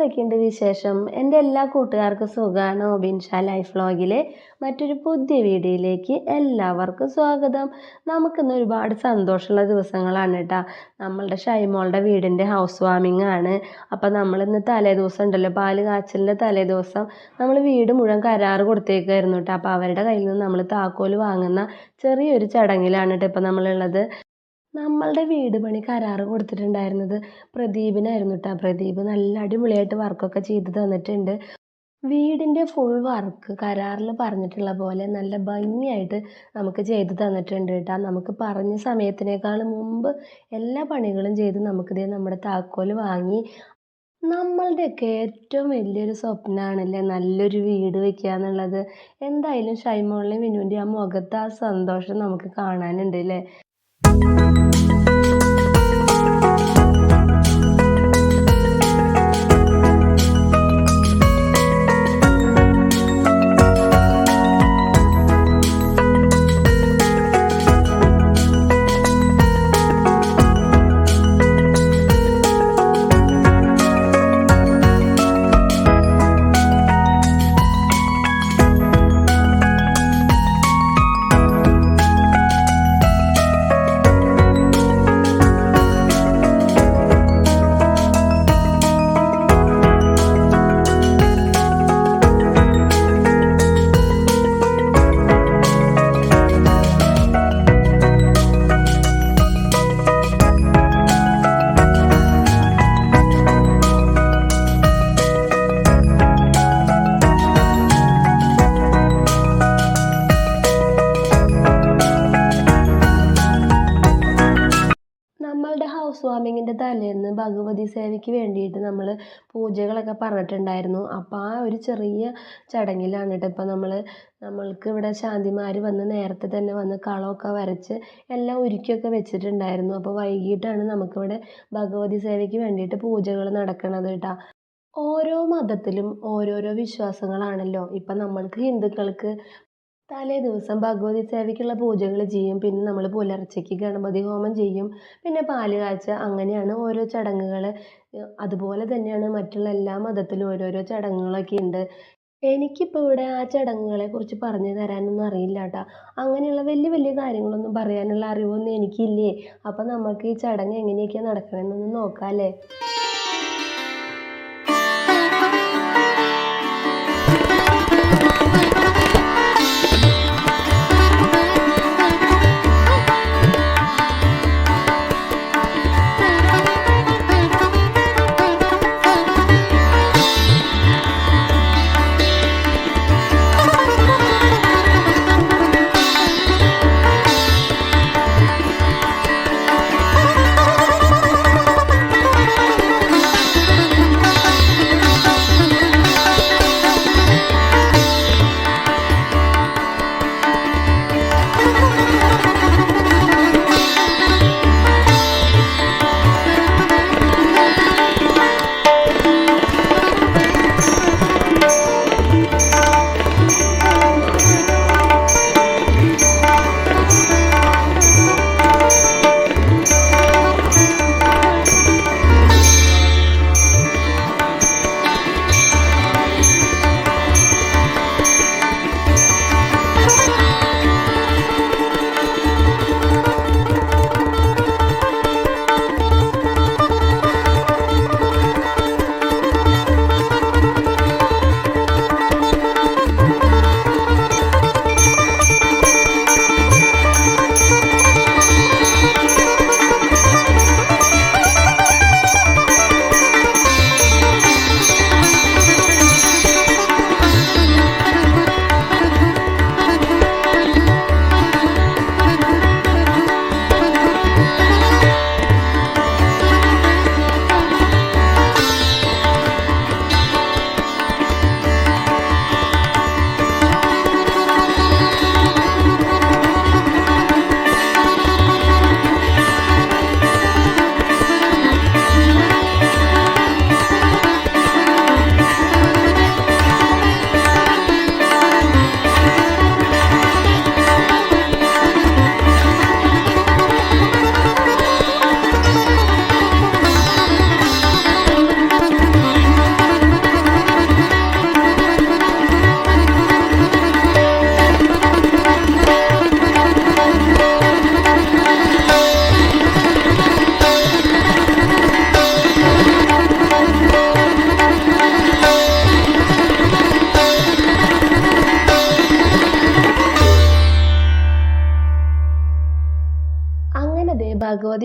എന്തൊക്കെയുണ്ട് വിശേഷം? എൻ്റെ എല്ലാ കൂട്ടുകാർക്കും സുഖമാണ്. ഒബിൻഷാ ലൈഫ് വ്ളോഗിലെ മറ്റൊരു പുതിയ വീഡിയോയിലേക്ക് എല്ലാവർക്കും സ്വാഗതം. നമുക്കിന്ന് ഒരുപാട് സന്തോഷമുള്ള ദിവസങ്ങളാണ് കേട്ടോ. നമ്മളുടെ ഷൈമോളുടെ വീടിൻ്റെ ഹൗസ് വാമിംഗ് ആണ്. അപ്പം നമ്മളിന്ന് തലേദിവസം ഉണ്ടല്ലോ, പാല് കാച്ചലിൻ്റെ തലേദിവസം നമ്മൾ വീട് മുഴുവൻ കരാറ് കൊടുത്തേക്കായിരുന്നു കേട്ടോ. അപ്പോൾ അവരുടെ കയ്യിൽ നിന്ന് നമ്മൾ താക്കോല് വാങ്ങുന്ന ചെറിയൊരു ചടങ്ങിലാണ് കേട്ടോ ഇപ്പം നമ്മളുള്ളത്. നമ്മളുടെ വീട് പണി കരാറ് കൊടുത്തിട്ടുണ്ടായിരുന്നത് പ്രദീപിനായിരുന്നു കേട്ടോ. പ്രദീപ് നല്ല അടിപൊളിയായിട്ട് വർക്കൊക്കെ ചെയ്ത് തന്നിട്ടുണ്ട്. വീടിൻ്റെ ഫുൾ വർക്ക് കരാറിൽ പറഞ്ഞിട്ടുള്ള പോലെ നല്ല ഭംഗിയായിട്ട് നമുക്ക് ചെയ്ത് തന്നിട്ടുണ്ട് കേട്ടോ. നമുക്ക് പറഞ്ഞ സമയത്തിനേക്കാൾ മുമ്പ് എല്ലാ പണികളും ചെയ്ത് നമുക്കിതേ നമ്മുടെ താക്കോല് വാങ്ങി. നമ്മളുടെയൊക്കെ ഏറ്റവും വലിയൊരു സ്വപ്നമാണല്ലേ നല്ലൊരു വീട് വെക്കുക എന്നുള്ളത്. എന്തായാലും ഷൈമോളിൻ്റെയും വിനുവിൻ്റെയും ആ മുഖത്ത് ആ സന്തോഷം നമുക്ക് കാണാനുണ്ട് അല്ലേ. നമ്മളുടെ ഹൗസ് വാമിങ്ങിൻ്റെ തലേന്ന് ഭഗവതി സേവയ്ക്ക് വേണ്ടിയിട്ട് നമ്മൾ പൂജകളൊക്കെ പറഞ്ഞിട്ടുണ്ടായിരുന്നു. അപ്പോൾ ആ ഒരു ചെറിയ ചടങ്ങിലാണ് കേട്ടോ ഇപ്പം നമ്മൾക്ക് ഇവിടെ ശാന്തിമാർ വന്ന് നേരത്തെ തന്നെ വന്ന് കളമൊക്കെ വരച്ച് എല്ലാം ഒരുക്കിയൊക്കെ വെച്ചിട്ടുണ്ടായിരുന്നു. അപ്പോൾ വൈകിട്ടാണ് നമുക്കിവിടെ ഭഗവതി സേവയ്ക്ക് വേണ്ടിയിട്ട് പൂജകൾ നടക്കണത് കേട്ടോ. ഓരോ മതത്തിലും ഓരോരോ വിശ്വാസങ്ങളാണല്ലോ. ഇപ്പം നമ്മൾക്ക് ഹിന്ദുക്കൾക്ക് തലേ ദിവസം ഭഗവതി സേവയ്ക്കുള്ള പൂജകൾ ചെയ്യും. പിന്നെ നമ്മൾ പുലർച്ചയ്ക്ക് ഗണപതി ഹോമം ചെയ്യും. പിന്നെ പാല് കാച്ച, അങ്ങനെയാണ് ഓരോ ചടങ്ങുകൾ. അതുപോലെ തന്നെയാണ് മറ്റുള്ള എല്ലാ മതത്തിലും ഓരോരോ ചടങ്ങുകളൊക്കെ ഉണ്ട്. എനിക്കിപ്പോൾ ഇവിടെ ആ ചടങ്ങുകളെ കുറിച്ച് പറഞ്ഞു തരാനൊന്നും അറിയില്ല കേട്ടോ. അങ്ങനെയുള്ള വലിയ വലിയ കാര്യങ്ങളൊന്നും പറയാനുള്ള അറിവൊന്നും എനിക്കില്ലേ. അപ്പം നമുക്ക് ഈ ചടങ്ങ് എങ്ങനെയൊക്കെയാണ് നടക്കണമെന്നൊന്ന് നോക്കാം അല്ലേ.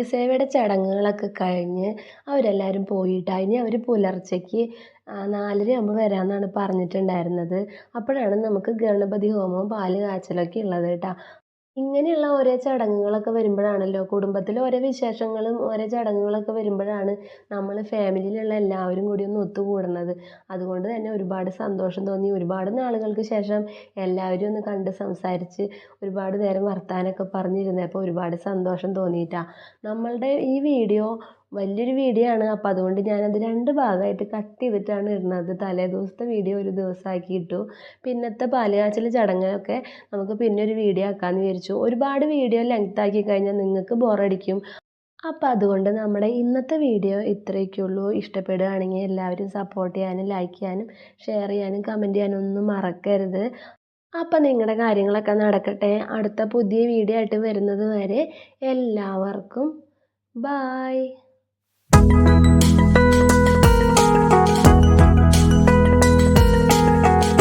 ആദ്യസേവയുടെ ചടങ്ങുകളൊക്കെ കഴിഞ്ഞ് അവരെല്ലാവരും പോയിട്ടാ. ഇനി അവർ പുലർച്ചയ്ക്ക് 4:30 ആകുമ്പോൾ വരാമെന്നാണ് പറഞ്ഞിട്ടുണ്ടായിരുന്നത്. അപ്പോഴാണ് നമുക്ക് ഗണപതി ഹോമവും പാല് കാച്ചലൊക്കെ ഉള്ളത് കേട്ടോ. ഇങ്ങനെയുള്ള ഓരോ ചടങ്ങുകളൊക്കെ വരുമ്പോഴാണല്ലോ കുടുംബത്തിൽ ഓരോ വിശേഷങ്ങളും ഓരോ ചടങ്ങുകളൊക്കെ വരുമ്പോഴാണ് നമ്മൾ ഫാമിലിയിലുള്ള എല്ലാവരും കൂടി ഒന്ന് ഒത്തുകൂടുന്നത്. അതുകൊണ്ട് തന്നെ ഒരുപാട് സന്തോഷം തോന്നി. ഒരുപാട് നാളുകൾക്ക് ശേഷം എല്ലാവരും ഒന്ന് കണ്ട് സംസാരിച്ച് ഒരുപാട് നേരം വർത്താനമൊക്കെ പറഞ്ഞിരുന്നപ്പോൾ ഒരുപാട് സന്തോഷം തോന്നിയിട്ടാ. നമ്മളുടെ ഈ വീഡിയോ വലിയൊരു വീഡിയോ ആണ്. അപ്പോൾ അതുകൊണ്ട് ഞാനത് 2 ഭാഗമായിട്ട് കട്ട് ചെയ്തിട്ടാണ് ഇടുന്നത്. തലേ ദിവസത്തെ വീഡിയോ ഒരു ദിവസമാക്കി ഇട്ടു. പിന്നത്തെ പാല് കാച്ചൽ ചടങ്ങൊക്കെ നമുക്ക് പിന്നെ ഒരു വീഡിയോ ആക്കാമെന്ന് വിചാരിച്ചു. ഒരുപാട് വീഡിയോ ലെങ്ത് ആക്കി കഴിഞ്ഞാൽ നിങ്ങൾക്ക് ബോറടിക്കും. അപ്പോൾ അതുകൊണ്ട് നമ്മുടെ ഇന്നത്തെ വീഡിയോ ഇത്രയൊക്കെയുള്ളൂ. ഇഷ്ടപ്പെടുകയാണെങ്കിൽ എല്ലാവരും സപ്പോർട്ട് ചെയ്യാനും ലൈക്ക് ചെയ്യാനും ഷെയർ ചെയ്യാനും കമൻറ്റ് ചെയ്യാനും ഒന്നും മറക്കരുത്. അപ്പം നിങ്ങളുടെ കാര്യങ്ങളൊക്കെ നടക്കട്ടെ. അടുത്ത പുതിയ വീഡിയോ ആയിട്ട് വരുന്നത് വരെ എല്ലാവർക്കും ബായ്.